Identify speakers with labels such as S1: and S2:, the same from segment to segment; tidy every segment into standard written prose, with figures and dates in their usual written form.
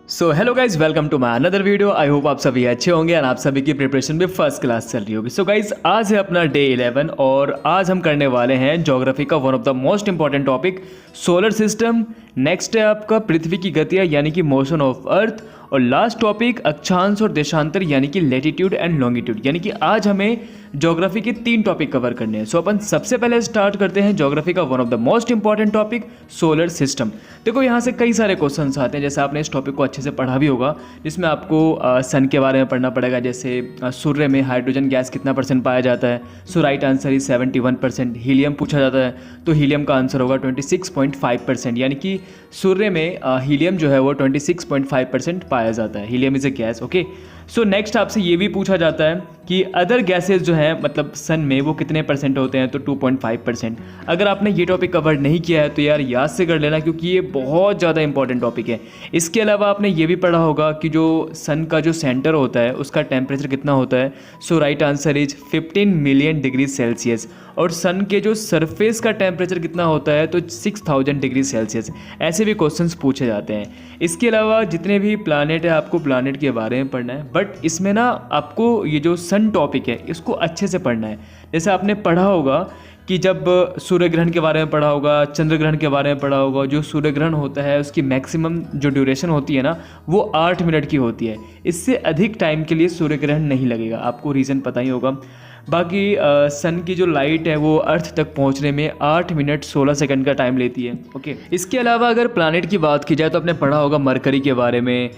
S1: So hello guys, welcome to my another video. I hope आप सभी अच्छे होंगे और आप सभी की प्रिपरेशन भी फर्स्ट क्लास चल रही होगी। सो गाइज, आज है अपना डे 11 और आज हम करने वाले हैं ज्योग्राफी का one of the most important topic solar system. Next है आपका पृथ्वी की गतियाँ यानी कि मोशन ऑफ अर्थ, और लास्ट टॉपिक अक्षांश और देशांतर यानी कि लैटिट्यूड एंड लॉन्गिट्यूड। यानी कि आज हमें ज्योग्राफी के 3 टॉपिक कवर करने हैं। सो अपन सबसे पहले स्टार्ट करते हैं ज्योग्राफी का one of the most important topic solar system. देखो यहाँ से कई सारे क्वेश्चंस आते हैं, जैसे आपने इस टॉपिक को अच्छे से पढ़ा भी होगा, जिसमें आपको सन के बारे में पढ़ना पड़ेगा। जैसे सूर्य में हाइड्रोजन गैस कितना % पाया जाता है। So right answer is 71%। Helium पूछा जाता है तो हीलियम का आंसर होगा 26.5%। यानी कि सूर्य में हीलियम जो है वो 26.5% पाया जाता है। Helium is a gas. Okay, so next आपसे ये भी पूछा जाता है कि अदर गैसेस जो हैं मतलब सन में वो कितने % होते हैं, तो 2.5%। अगर आपने ये टॉपिक कवर नहीं किया है तो यार याद से कर लेना, क्योंकि ये बहुत ज़्यादा इंपॉर्टेंट टॉपिक है। इसके अलावा आपने ये भी पढ़ा होगा कि जो सन का जो सेंटर होता है उसका टेम्परेचर कितना होता है। So right answer is 15 million degree Celsius. और सन के जो सरफेस का टेम्परेचर कितना होता है, तो 6000 डिग्री सेल्सियस। ऐसे भी क्वेश्चंस पूछे जाते हैं। इसके अलावा जितने भी प्लानेट है आपको प्लानेट के बारे में पढ़ना है, बट इसमें ना आपको ये जो सन टॉपिक है इसको अच्छे से पढ़ना है। जैसे आपने पढ़ा होगा कि जब सूर्य ग्रहण के बारे में पढ़ा होगा, चंद्र ग्रहण के बारे में पढ़ा होगा, जो सूर्य ग्रहण होता है उसकी मैक्सिमम जो ड्यूरेशन होती है ना वो 8 मिनट की होती है। इससे अधिक टाइम के लिए सूर्य ग्रहण नहीं लगेगा, आपको रीज़न पता ही होगा। बाकी सन की जो लाइट है वो अर्थ तक पहुंचने में 8 मिनट 16 सेकंड का टाइम लेती है। ओके, इसके अलावा अगर प्लैनेट की बात की जाए तो आपने पढ़ा होगा मरकरी के बारे में,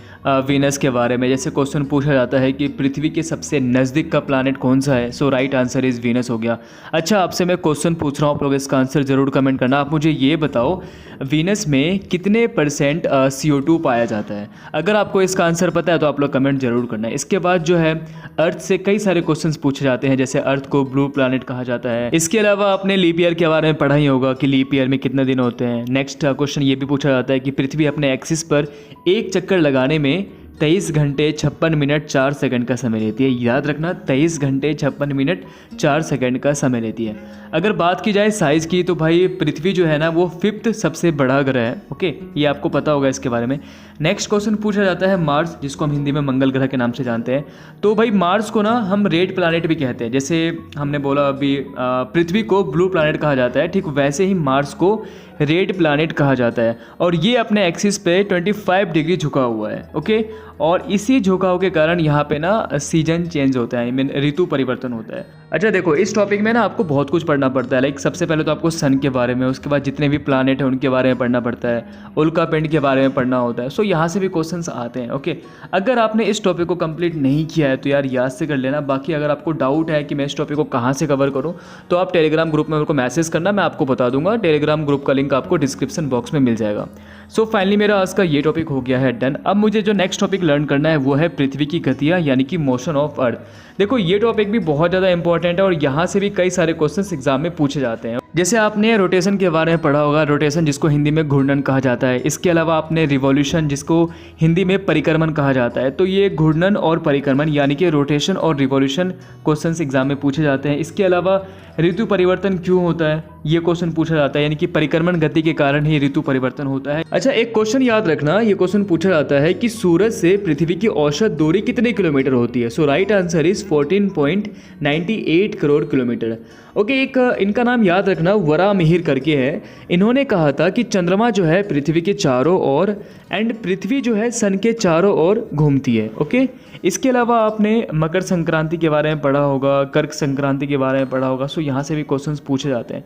S1: वीनस के बारे में। जैसे क्वेश्चन पूछा जाता है कि पृथ्वी के सबसे नज़दीक का प्लैनेट कौन सा है। So right answer is Venus हो गया। अच्छा, आपसे मैं क्वेश्चन पूछ रहा हूँ, आप लोग इसका आंसर ज़रूर कमेंट करना। आप मुझे ये बताओ वीनस में कितने % CO2 पाया जाता है। अगर आपको इसका आंसर पता है तो आप लोग कमेंट जरूर करना है। इसके बाद जो है अर्थ से कई सारे क्वेश्चंस पूछे जाते हैं, जैसे अर्थ को ब्लू प्लैनेट कहा जाता है। इसके अलावा आपने लीप ईयर के बारे में पढ़ा ही होगा कि लीप ईयर में कितने दिन होते हैं। नेक्स्ट क्वेश्चन ये भी पूछा जाता है कि पृथ्वी अपने एक्सिस पर एक चक्कर लगाने में 23 घंटे 56 मिनट 4 सेकंड का समय लेती है। याद रखना, 23 घंटे 56 मिनट 4 सेकंड का समय लेती है। अगर बात की जाए साइज़ की तो भाई पृथ्वी जो है ना वो 5th सबसे बड़ा ग्रह है। ओके, ये आपको पता होगा इसके बारे में। नेक्स्ट क्वेश्चन पूछा जाता है मार्स, जिसको हम हिंदी में मंगल ग्रह के नाम से जानते हैं। तो भाई मार्स को ना हम रेड प्लैनेट भी कहते हैं। जैसे हमने बोला अभी पृथ्वी को ब्लू प्लैनेट कहा जाता है, ठीक वैसे ही मार्स को रेड प्लैनेट कहा जाता है। और ये अपने एक्सिस पे 25 डिग्री झुका हुआ है। ओके, और इसी झुकाव के कारण यहाँ पे ना सीजन चेंज होता है, आई मीन ऋतु परिवर्तन होता है। अच्छा देखो, इस टॉपिक में ना आपको बहुत कुछ पढ़ना पड़ता है। लाइक सबसे पहले तो आपको सन के बारे में, उसके बाद जितने भी प्लैनेट हैं उनके बारे में पढ़ना पड़ता है, उल्का पिंड के बारे में पढ़ना होता है। सो यहाँ से भी क्वेश्चंस आते हैं। ओके, अगर आपने इस टॉपिक को कंप्लीट नहीं किया है तो यार याद से कर लेना। बाकी अगर आपको डाउट है कि मैं इस टॉपिक को कहाँ से कवर करूँ तो आप टेलीग्राम ग्रुप में मेरे को मैसेज करना, मैं आपको बता दूंगा। टेलीग्राम ग्रुप का लिंक आपको डिस्क्रिप्शन बॉक्स में मिल जाएगा। सो फाइनली मेरा आज का ये टॉपिक हो गया है डन। अब मुझे जो नेक्स्ट टॉपिक लर्न करना है वो है पृथ्वी की गतियाँ यानी कि मोशन ऑफ अर्थ। देखो ये टॉपिक भी बहुत ज़्यादा इंपॉर्टेंट है और यहाँ से भी कई सारे क्वेश्चंस एग्जाम में पूछे जाते हैं। जैसे आपने रोटेशन के बारे में पढ़ा होगा, रोटेशन जिसको हिंदी में घूर्णन कहा जाता है। इसके अलावा आपने रिवॉल्यूशन जिसको हिंदी में परिक्रमण कहा जाता है। तो ये घूर्णन और परिक्रमण यानी कि रोटेशन और रिवॉल्यूशन क्वेश्चंस एग्जाम में पूछे जाते हैं। इसके अलावा ऋतु परिवर्तन क्यों होता है ये क्वेश्चन पूछा जाता है, यानी कि परिक्रमण गति के कारण ही ऋतु परिवर्तन होता है। अच्छा, एक क्वेश्चन याद रखना, ये क्वेश्चन पूछा जाता है कि सूरज से पृथ्वी की औसत दूरी कितने किलोमीटर होती है। So right answer is 14.98 crore kilometre. Okay, एक इनका नाम याद रखना, वरा मिहिर करके है। इन्होंने कहा था कि चंद्रमा जो है पृथ्वी के चारों ओर एंड पृथ्वी जो है सन के चारों ओर घूमती है। ओके, इसके अलावा आपने मकर संक्रांति के बारे में पढ़ा होगा, कर्क संक्रांति के बारे में पढ़ा होगा। सो यहाँ से भी क्वेश्चंस पूछे जाते हैं।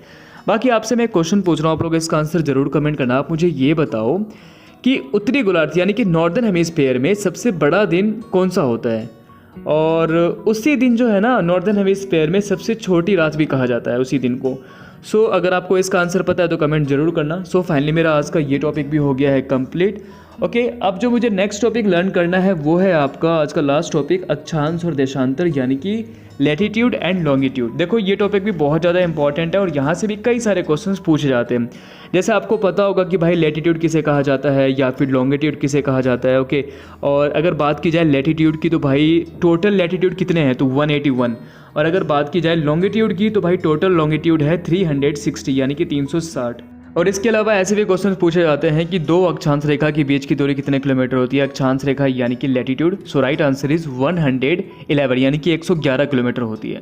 S1: बाकी आपसे मैं क्वेश्चन पूछ रहा हूँ, आप लोग इसका आंसर जरूर कमेंट करना। आप मुझे ये बताओ कि उत्तरी गोलार्ध यानी कि नॉर्दर्न हेमिस्फीयर में सबसे बड़ा दिन कौन सा होता है, और उसी दिन जो है ना नॉर्दर्न हेमिस्फीयर में सबसे छोटी रात भी कहा जाता है उसी दिन को। सो अगर आपको इसका आंसर पता है तो कमेंट जरूर करना। सो फाइनली मेरा आज का ये टॉपिक भी हो गया है कंप्लीट। ओके, अब जो मुझे नेक्स्ट टॉपिक लर्न करना है वो है आपका आज का लास्ट टॉपिक अक्षांश और देशांतर यानी कि लैटिट्यूड एंड लॉन्गिट्यूड। देखो ये टॉपिक भी बहुत ज़्यादा इंपॉर्टेंट है और यहाँ से भी कई सारे क्वेश्चंस पूछे जाते हैं। जैसे आपको पता होगा कि भाई लैटिट्यूड किसे कहा जाता है या फिर लॉन्गिट्यूड किसे कहा जाता है। ओके, और अगर बात की जाए लैटिट्यूड की तो भाई टोटल लैटिट्यूड कितने हैं, तो 181। और अगर बात की जाए लॉन्गिट्यूड की तो भाई टोटल लॉन्गिट्यूड है 360 यानी कि 360। और इसके अलावा ऐसे भी क्वेश्चन पूछे जाते हैं कि दो अक्षांश रेखा के बीच की दूरी कितने किलोमीटर होती है। अक्षांश रेखा यानी कि latitude, so right answer is 111 यानी कि 111 किलोमीटर होती है।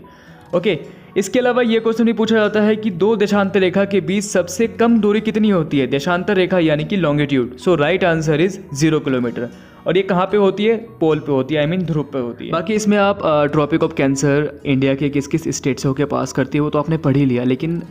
S1: ओके, इसके अलावा ये क्वेश्चन भी पूछा जाता है कि दो देशांतर रेखा के बीच सबसे कम दूरी कितनी होती है। देशांतर रेखा यानी कि longitude, so right answer is 0 kilometre. और ये कहाँ पे होती है? पोल पे होती है, आई मीन ध्रुव पे होती है। बाकी इसमें आप ट्रॉपिक ऑफ कैंसर इंडिया के किस किस स्टेट से होकर पास करती है वो तो आपने पढ़ ही लिया, लेकिन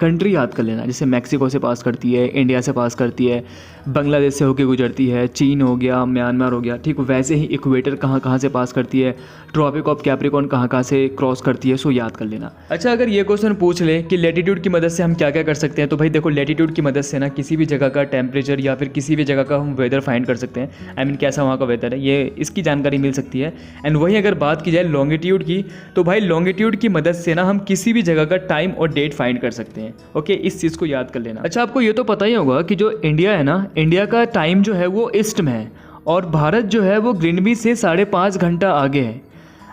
S1: कंट्री याद कर लेना। जैसे मैक्सिको से पास करती है, इंडिया से पास करती है, बांग्लादेश से होकर गुजरती है, चीन हो गया, म्यांमार हो गया, ठीक वैसे ही इक्वेटर कहाँ कहाँ से पास करती है, ट्रॉपिक ऑफ कैप्रिकॉर्न कहाँ कहाँ से क्रॉस करती है, सो याद कर लेना। अच्छा, अगर ये क्वेश्चन पूछ ले कि लैटिट्यूड की मदद से हम क्या क्या कर सकते हैं, तो भाई देखो लैटिट्यूड की मदद से ना किसी भी जगह का टेम्परेचर या फिर किसी भी जगह का हम वेदर फाइंड कर सकते हैं। आई मीन कैसा वहाँ का वेदर है, ये इसकी जानकारी मिल सकती है। एंड वहीं अगर बात की जाए लॉन्गिट्यूड की, तो भाई लॉन्गिट्यूड की मदद से ना हम किसी भी जगह का टाइम और डेट फाइंड कर सकते हैं। ओके, इस चीज़ को याद कर लेना। अच्छा, आपको ये तो पता ही होगा कि जो इंडिया है ना, इंडिया का टाइम जो है वो ईस्ट में है और भारत जो है वो ग्रीनविच से 5.5 घंटा आगे है।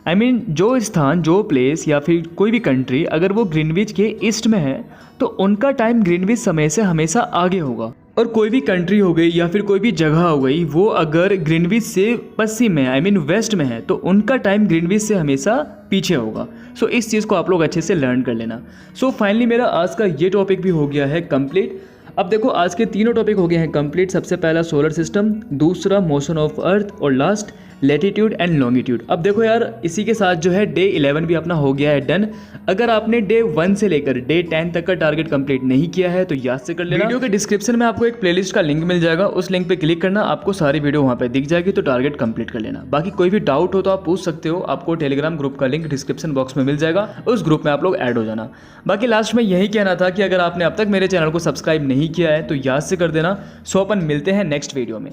S1: आई मीन जो स्थान, जो प्लेस या फिर कोई भी कंट्री अगर वो ग्रीनविच के ईस्ट में है तो उनका टाइम ग्रीनविच समय से हमेशा आगे होगा। और कोई भी कंट्री हो गई या फिर कोई भी जगह हो गई, वो अगर ग्रीनविच से पश्चिम में, आई मीन वेस्ट में है, तो उनका टाइम ग्रीनविच से हमेशा पीछे होगा। सो इस चीज़ को आप लोग अच्छे से लर्न कर लेना। सो फाइनली मेरा आज का ये टॉपिक भी हो गया है कंप्लीट। अब देखो आज के तीनों टॉपिक हो गए हैं कंप्लीट। सबसे पहला सोलर सिस्टम, दूसरा मोशन ऑफ अर्थ और लास्ट लैटिट्यूड एंड लॉन्गिट्यूड। अब देखो यार, इसी के साथ जो है डे 11 भी अपना हो गया है डन। अगर आपने डे 1 से लेकर डे 10 तक का टारगेट कंप्लीट नहीं किया है तो याद से कर लेना। वीडियो के डिस्क्रिप्शन में आपको एक प्लेलिस्ट का लिंक मिल जाएगा, उस लिंक पे क्लिक करना, आपको सारी वीडियो वहाँ पे दिख जाएगी, तो टारगेट कंप्लीट कर लेना। बाकी कोई भी डाउट हो तो आप पूछ सकते हो, आपको टेलीग्राम ग्रुप का लिंक डिस्क्रिप्शन बॉक्स में मिल जाएगा, उस ग्रुप में आप लोग ऐड हो जाना। बाकी लास्ट में यही कहना था कि अगर आपने अब तक मेरे चैनल को सब्सक्राइब नहीं किया है तो याद से कर देना। सो अपन मिलते हैं नेक्स्ट वीडियो में।